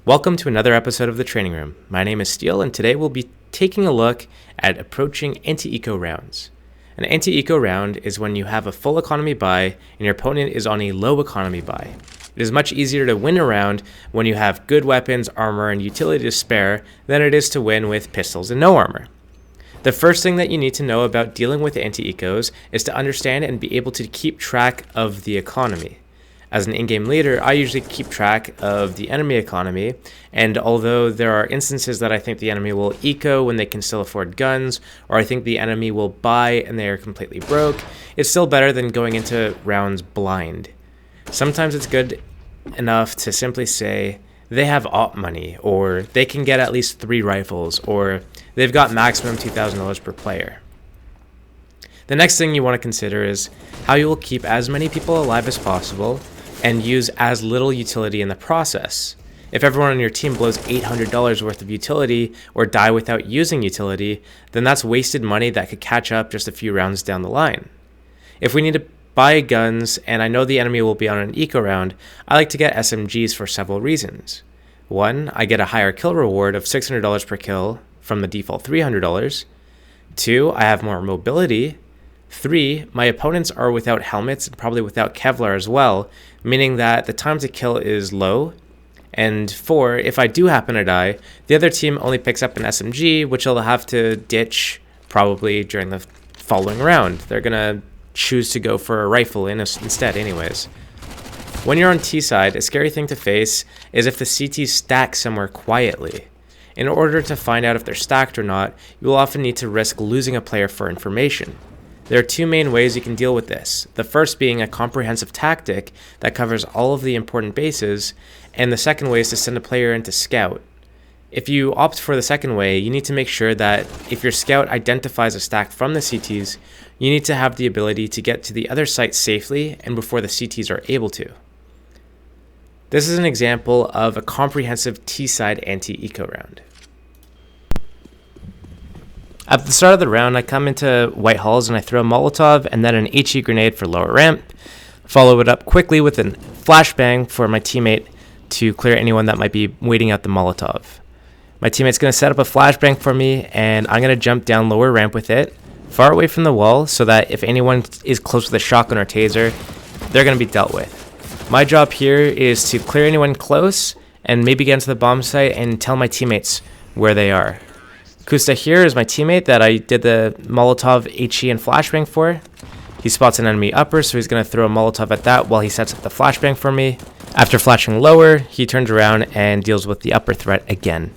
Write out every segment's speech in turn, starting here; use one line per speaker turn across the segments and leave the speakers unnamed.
Welcome to another episode of The Training Room. My name is Steele, and today we'll be taking a look at approaching anti-eco rounds. An anti-eco round is when you have a full economy buy and your opponent is on a low economy buy. It is much easier to win a round when you have good weapons, armor, and utility to spare than it is to win with pistols and no armor. The first thing that you need to know about dealing with anti-ecos is to understand and be able to keep track of the economy. As an in-game leader, I usually keep track of the enemy economy, and although there are instances that I think the enemy will eco when they can still afford guns, or I think the enemy will buy and they are completely broke, it's still better than going into rounds blind. Sometimes it's good enough to simply say, they have op money, or they can get at least 3 rifles, or they've got maximum $2,000 per player. The next thing you want to consider is how you will keep as many people alive as possible and use as little utility in the process. If everyone on your team blows $800 worth of utility or die without using utility, then that's wasted money that could catch up just a few rounds down the line. If we need to buy guns and I know the enemy will be on an eco round, I like to get SMGs for several reasons. 1, I get a higher kill reward of $600 per kill from the default $300. 2, I have more mobility. 3, my opponents are without helmets and probably without Kevlar as well, meaning that the time to kill is low. And 4, if I do happen to die, the other team only picks up an SMG, which they'll have to ditch probably during the following round. They're going to choose to go for a rifle instead anyways. When you're on T side, a scary thing to face is if the CTs stack somewhere quietly. In order to find out if they're stacked or not, you will often need to risk losing a player for information. There are 2 main ways you can deal with this. The first being a comprehensive tactic that covers all of the important bases, and the second way is to send a player into scout. If you opt for the second way, you need to make sure that if your scout identifies a stack from the CTs, you need to have the ability to get to the other site safely and before the CTs are able to. This is an example of a comprehensive T-side anti-eco round. At the start of the round, I come into White Halls and I throw a Molotov and then an HE grenade for lower ramp. Follow it up quickly with a flashbang for my teammate to clear anyone that might be waiting out the Molotov. My teammate's going to set up a flashbang for me and I'm going to jump down lower ramp with it, far away from the wall, so that if anyone is close with a shotgun or taser, they're going to be dealt with. My job here is to clear anyone close and maybe get into the bomb site and tell my teammates where they are. Kusta here is my teammate that I did the Molotov, HE, and flashbang for. He spots an enemy upper, so he's going to throw a Molotov at that while he sets up the flashbang for me. After flashing lower, he turns around and deals with the upper threat again.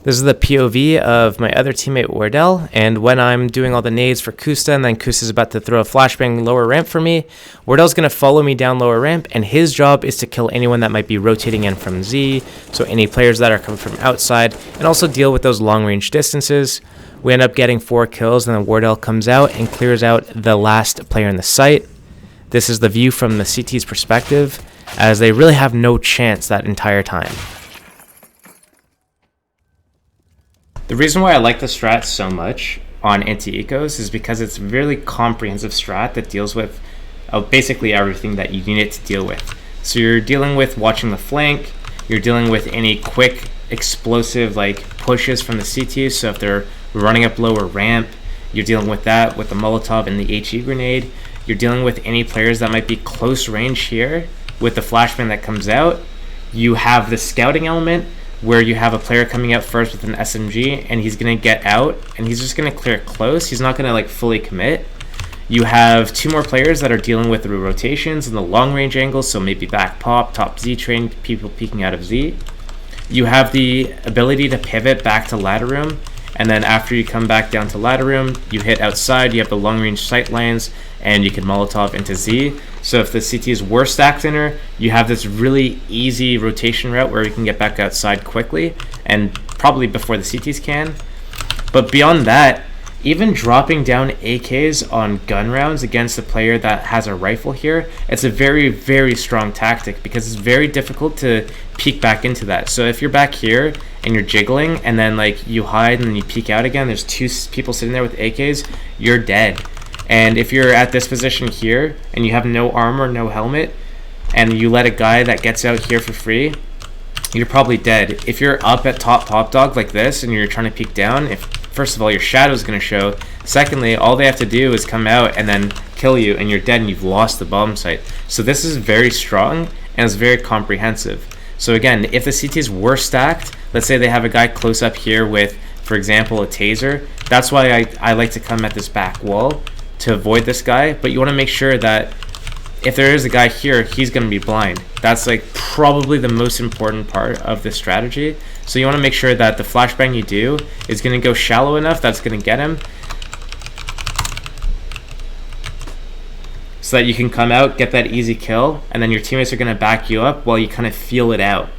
This is the POV of my other teammate Wardell, and when I'm doing all the nades for Kusta and then Kusta's about to throw a flashbang lower ramp for me, Wardell's going to follow me down lower ramp, and his job is to kill anyone that might be rotating in from Z, so any players that are coming from outside, and also deal with those long range distances. We end up getting 4 kills, and then Wardell comes out and clears out the last player in the site. This is the view from the CT's perspective, as they really have no chance that entire time. The reason why I like the strat so much on anti-ecos is because it's a really comprehensive strat that deals with basically everything that you need it to deal with. So you're dealing with watching the flank, you're dealing with any quick explosive pushes from the CTs, so if they're running up lower ramp, you're dealing with that with the Molotov and the HE grenade. You're dealing with any players that might be close range here with the flashbang that comes out. You have the scouting element, where you have a player coming out first with an SMG and he's going to get out and he's just going to clear close. He's not going to fully commit. You have 2 more players that are dealing with the rotations and the long range angles, so maybe back pop, top Z train, people peeking out of Z. You have the ability to pivot back to ladder room, and then after you come back down to ladder room, you hit outside, you have the long range sight lines, and you can Molotov into Z. So if the CTs were stacked in her, you have this really easy rotation route where you can get back outside quickly, and probably before the CTs can. But beyond that, even dropping down AKs on gun rounds against a player that has a rifle here, it's a very, very strong tactic because it's very difficult to peek back into that. So if you're back here and you're jiggling and then you hide and then you peek out again, there's 2 people sitting there with AKs, you're dead. And if you're at this position here and you have no armor, no helmet, and you let a guy that gets out here for free, you're probably dead. If you're up at top dog like this and you're trying to peek down, if first of all your shadow is going to show, secondly all they have to do is come out and then kill you and you're dead and you've lost the bomb site. So this is very strong and it's very comprehensive. So again, if the CTs were stacked, let's say they have a guy close up here with, for example, a taser, that's why I like to come at this back wall to avoid this guy. But you want to make sure that if there is a guy here, he's going to be blind. That's like probably the most important part of this strategy. So you want to make sure that the flashbang you do is going to go shallow enough that's going to get him, so that you can come out, get that easy kill, and then your teammates are going to back you up while you kind of feel it out.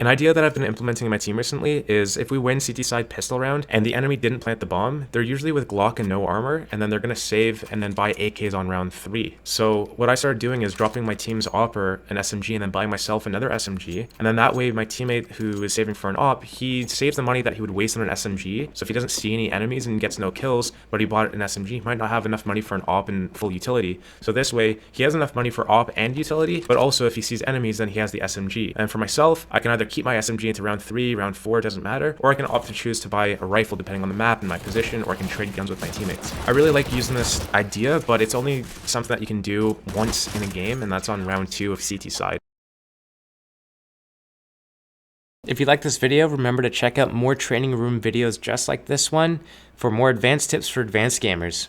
An idea that I've been implementing in my team recently is if we win CT side pistol round and the enemy didn't plant the bomb, they're usually with Glock and no armor, and then they're going to save and then buy AKs on round 3. So what I started doing is dropping my team's opper an SMG and then buying myself another SMG, and then that way my teammate who is saving for an op, he saves the money that he would waste on an SMG. So if he doesn't see any enemies and gets no kills, but he bought an SMG, he might not have enough money for an op and full utility. So this way he has enough money for op and utility, but also if he sees enemies then he has the SMG. And for myself, I can either keep my SMG into round 3, round 4, doesn't matter, or I can opt to choose to buy a rifle depending on the map and my position, or I can trade guns with my teammates. I really like using this idea, but it's only something that you can do once in a game, and that's on round 2 of CT side.
If you like this video, remember to check out more training room videos just like this one for more advanced tips for advanced gamers.